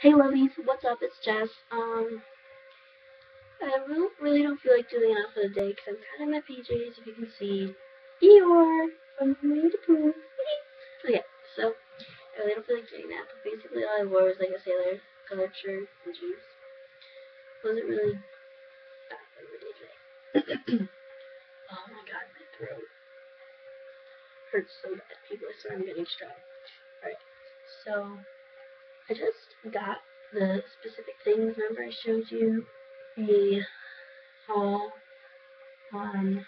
Hey lovies, what's up? It's Jess. I really don't feel like doing enough for the day because I'm kind of in my PJs, if you can see. Eeyore from Winnie the Pooh. Okay, so I really don't feel like doing that, but basically all I wore was like a sailor colored shirt and jeans. Wasn't really that everyday today. Oh my god, my throat hurts so bad. People are saying I'm getting strep. Alright, so I just got the specific things. Remember I showed you the haul on,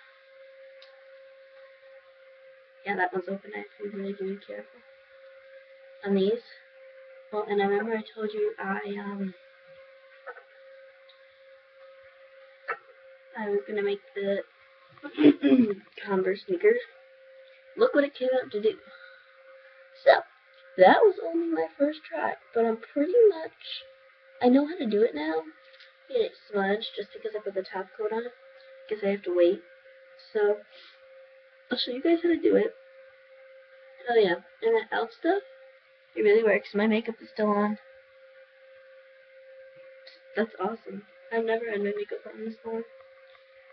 yeah, that one's open. I have to be really careful on these. Well, and I remember I told you I was gonna make the Converse sneakers. Look what it came out to do. So that was only my first try, but I'm pretty much, I know how to do it now. It smudged just because I put the top coat on. Because I have to wait. So I'll show you guys how to do it. Oh yeah, and that elf stuff, it really works. My makeup is still on. That's awesome. I've never had my makeup on this long.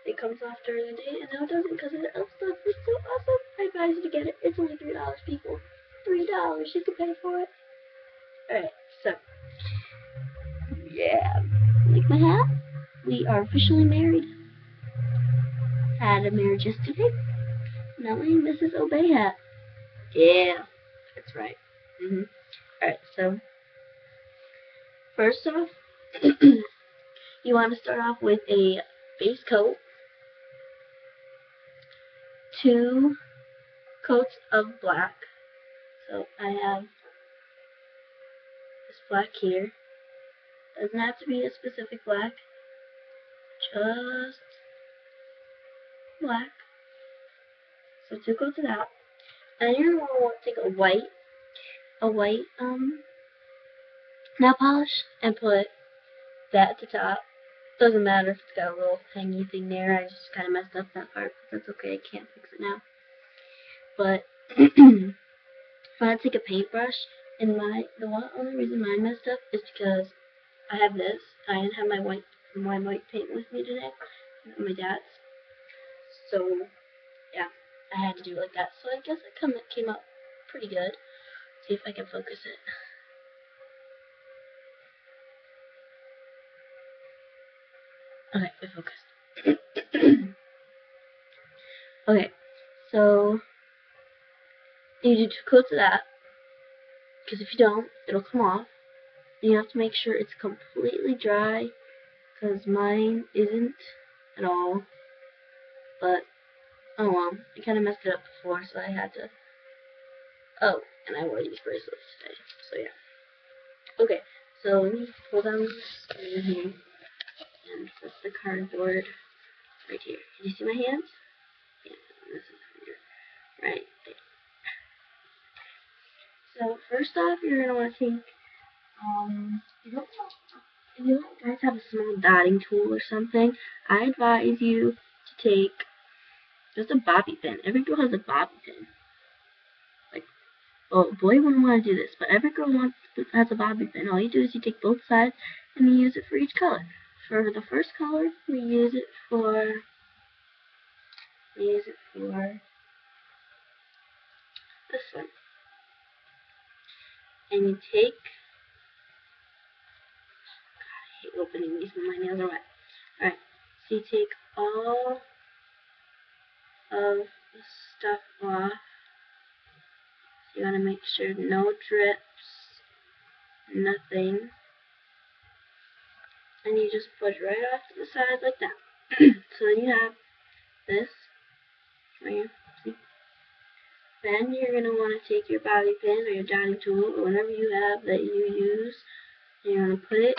It comes off during the day, and now it doesn't because of the elf stuff. It's so awesome. I advise you to get it. It's only $3, people. $3. You can pay for it. Alright, so. Yeah. Like my hat? We are officially married. Had a marriage yesterday. Now we're Mrs. Obey hat. Yeah. That's right. Alright, so. First off, you want to start off with a base coat. 2 coats of black. So I have this black here. Doesn't have to be a specific black. Just black. So 2 coats of that. And you're gonna want to take a white nail polish and put that at the top. Doesn't matter if it's got a little hangy thing there. I just kind of messed up that part, but that's okay. I can't fix it now. But if I take a paintbrush, and the only reason mine messed up is because I have this. I didn't have my white paint with me today, my dad's. So yeah, I had to do it like that. So I guess it came out pretty good. See if I can focus it. Okay, it focused. Okay, so you do 2 coats of that, because if you don't, it'll come off. And you have to make sure it's completely dry, because mine isn't at all. But oh well, I kind of messed it up before, so I had to. Oh, and I wore these bracelets today, so yeah. Okay, so let me pull down the screen here and put the cardboard right here. Can you see my hands? Yeah, this is here. Right there. So first off, you're gonna want to take if you guys have a small dotting tool or something, I advise you to take just a bobby pin. Every girl has a bobby pin. Like, well, a boy wouldn't want to do this, but every girl has a bobby pin. All you do is you take both sides and you use it for each color. For the first color, we use it for this one. And you take, I hate opening these when my nails are wet. Alright, so you take all of the stuff off. You want to make sure no drips, nothing. And you just push right off to the side like that. So then you have this right here. See? Then you're going to want to take your bobby pin or your dotting tool or whatever you have that you use. And you're going to put it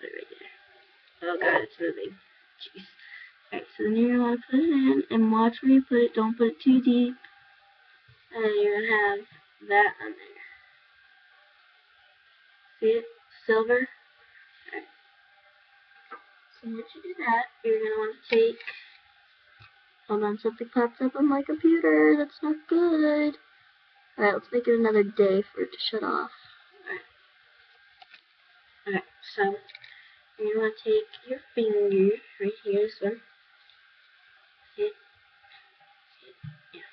right there. Oh god, it's moving. Jeez. Alright, so then you're going to want to put it in and watch where you put it. Don't put it too deep. And then you're going to have that on there. See it? Silver? Alright. So once you do that, you're going to want to take, hold on, something pops up on my computer. That's not good. Alright, let's make it another day for it to shut off. Alright. So you're gonna take your finger right here, this one. See it? Yeah.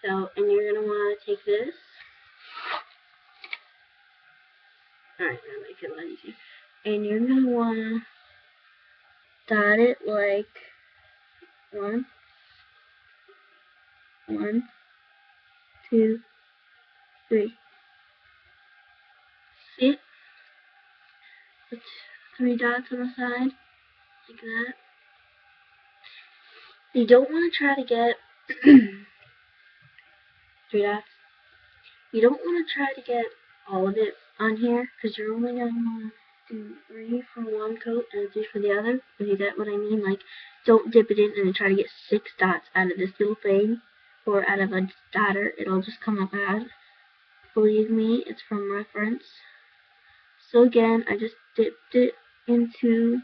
So, and you're gonna wanna take this. Alright, that makes it a lot easier. And you're gonna wanna dot it like 1, 2, 3. See it? With 3 dots on the side, like that. You don't want to try to get 3 dots. You don't want to try to get all of it on here, because you're only going to want to do 3 for one coat and 3 for the other. If you get what I mean, like, don't dip it in and then try to get 6 dots out of this little thing, or out of a dotter. It'll just come up bad. Believe me, it's from reference. So again, I just dipped it into,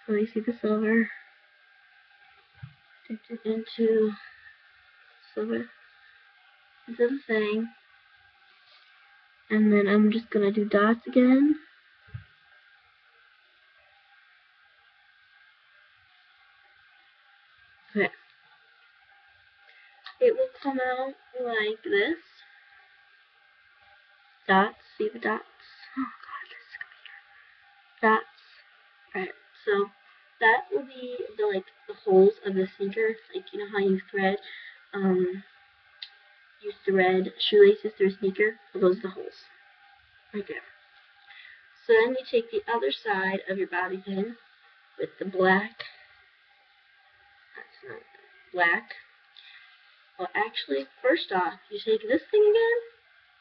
so you see the silver, dipped it into silver, into the thing, and then I'm just gonna do dots again. Okay. It will come out like this. Dots, see the dots? Oh god, this is gonna be hard. Dots. Alright, so that will be the holes of the sneaker. Like, you know how you thread shoelaces through a sneaker? Well, those are the holes. Right there. So then you take the other side of your bobby pin with the black. That's not black. Well, actually, first off, you take this thing again.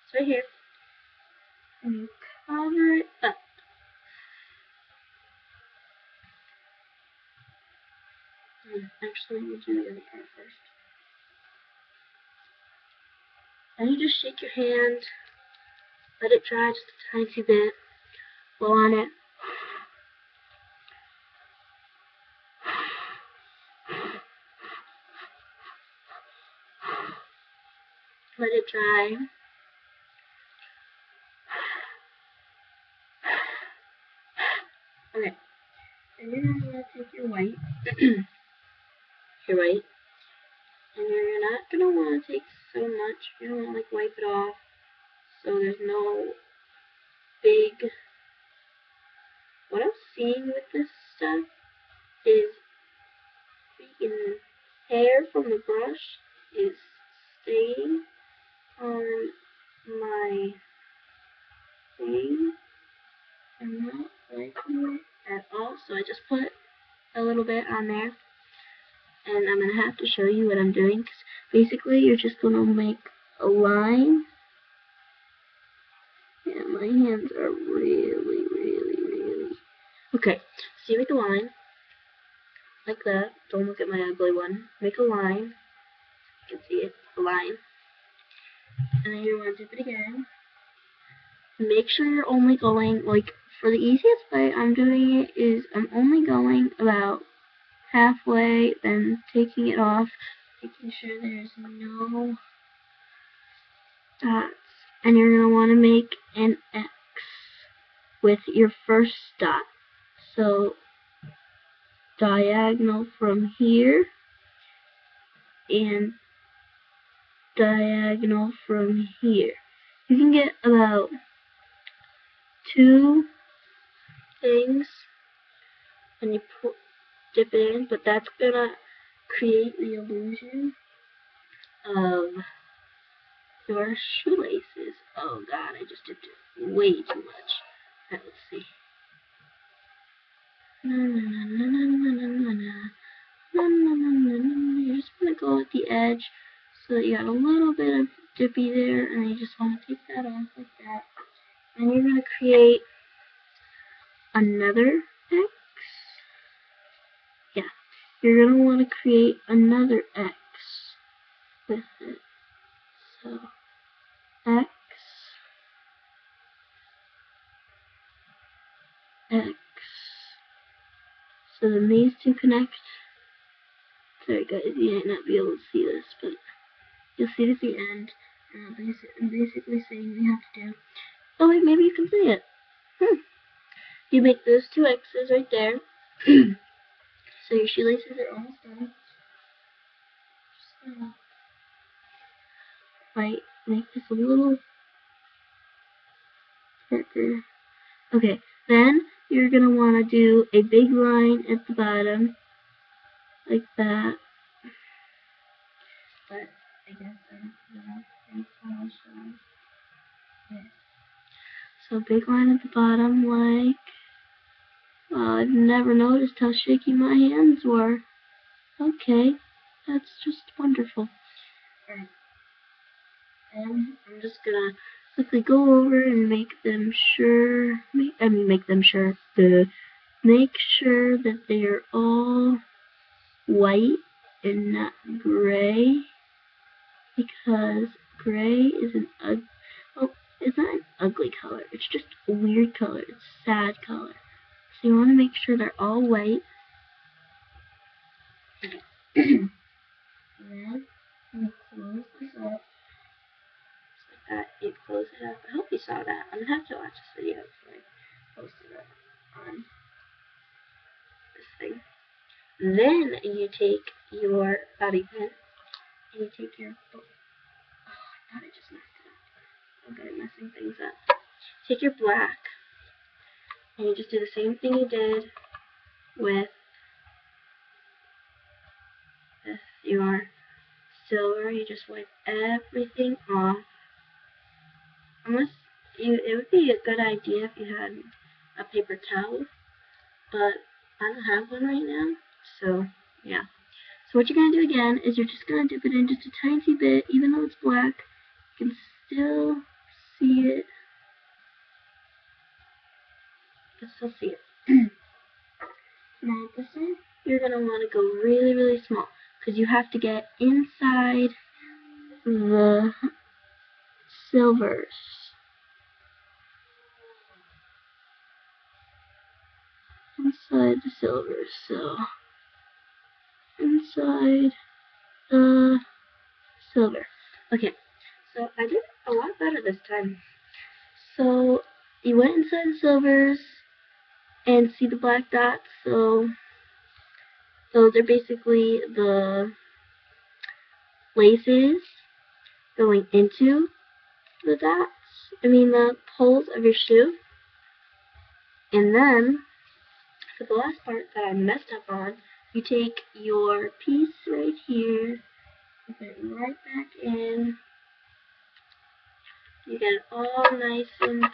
It's right here. And you cover it up. Actually, we'll do the other part first. And you just shake your hand, let it dry just a tiny bit, blow on it. Let it dry. Okay, and you're going to want to take your white, and you're not going to want to take so much. You don't want to like wipe it off, so there's no big. What I'm seeing with this stuff is freaking hair from the brush is staying on my thing. I'm not liking it at all, so I just put a little bit on there. And I'm going to have to show you what I'm doing, because basically you're just going to make a line. Yeah, my hands are really. Okay, so you make a line, like that. Don't look at my ugly one. Make a line. You can see it, a line. And then you want to dip it again. Make sure you're only going, like, for the easiest way I'm doing it is I'm only going about halfway, then taking it off, making sure there's no dots. And you're going to want to make an X with your first dot. So, diagonal from here, and diagonal from here. You can get about 2 things when you dip it in, but that's gonna create the illusion of your shoelaces. Oh god, I just dipped it way too much. Alright, let's see. You just want to go at the edge so that you got a little bit of dippy there, and you just want to take that off like that. And you're going to create another X. Yeah, you're going to want to create another X with it. So, X, X. So then these two connect. Sorry guys, you might not be able to see this, but you'll see it at the end. I'm basically saying what you have to do. Oh wait, maybe you can see it. You make those two X's right there. So your shoelaces are almost done. Just gonna make this a little darker. Okay, then you're gonna wanna do a big line at the bottom, like that. But I guess I don't know. Okay. So big line at the bottom, like. I've never noticed how shaky my hands were. Okay, that's just wonderful. Alright, and I'm just gonna quickly go over and make sure that they're all white and not gray, because gray is it's not an ugly color, it's just a weird color, it's a sad color. So you want to make sure they're all white. And then you close this up. Just like that, you close it up. I hope you saw that. I'm gonna have to watch this video before I post it up on this thing. Then you take your bobby pin and you take your I thought I just messed it up. Okay, messing things up. Take your black and you just do the same thing you did with your silver. You just wipe everything off. It would be a good idea if you had a paper towel, but I don't have one right now, so yeah. So what you're going to do again is you're just going to dip it in just a tiny bit, even though it's black, you can still see it. You can still see it. Now this one, you're going to want to go really, really small, because you have to get inside the silvers. Inside the silvers, so inside the silver. Okay, so I did a lot better this time. So you went inside the silvers and see the black dots, so those are basically the laces going into the dots, the holes of your shoe. And then, for the last part that I messed up on, you take your piece right here, put it right back in, you get it all nice and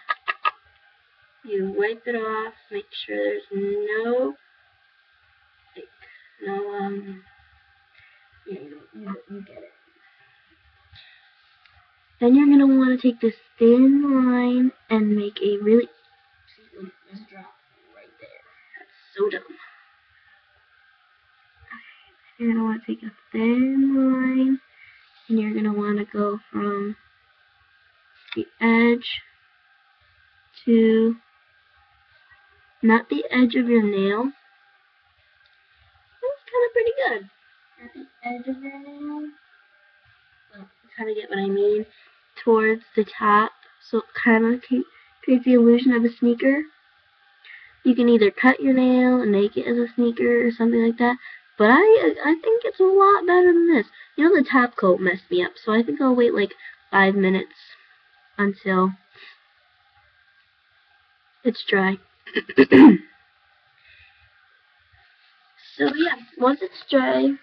you wipe it off, make sure there's no, yeah, you get it. Then you're going to want to take this thin line and make a really, just drop right there. That's so dumb. You're going to want to take a thin line, and you're going to want to go from the edge to, not the edge of your nail. That's kind of pretty good. At the edge of your nail. Well, you kind of get what I mean. Towards the top, so it kind of creates the illusion of a sneaker. You can either cut your nail and make it as a sneaker or something like that, but I think it's a lot better than this. You know, the top coat messed me up, so I think I'll wait like 5 minutes until it's dry. So yeah, once it's dried,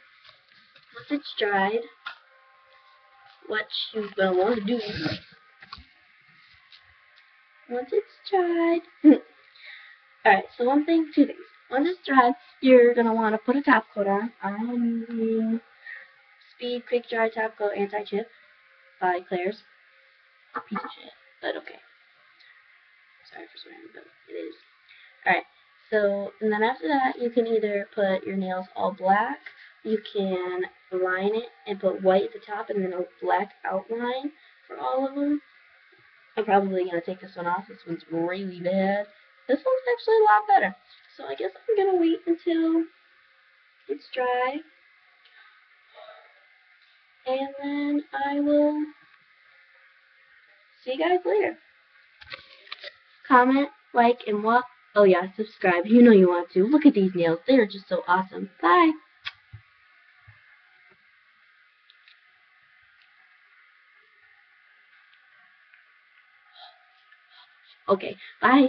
what you're gonna want to do, once it's dried, alright, so two things. Once it's dried, you're gonna want to put a top coat on. I'm using Speed Quick Dry Top Coat Anti-Chip by Claire's. Piece of shit, but okay. Sorry for swearing, but it is. Alright, so, and then after that, you can either put your nails all black, you can line it and put white at the top and then a black outline for all of them. I'm probably going to take this one off. This one's really bad. This one's actually a lot better. So I guess I'm going to wait until it's dry. And then I will see you guys later. comment, like, and what? Oh yeah, subscribe. You know you want to. Look at these nails. They are just so awesome. Bye. Okay, bye.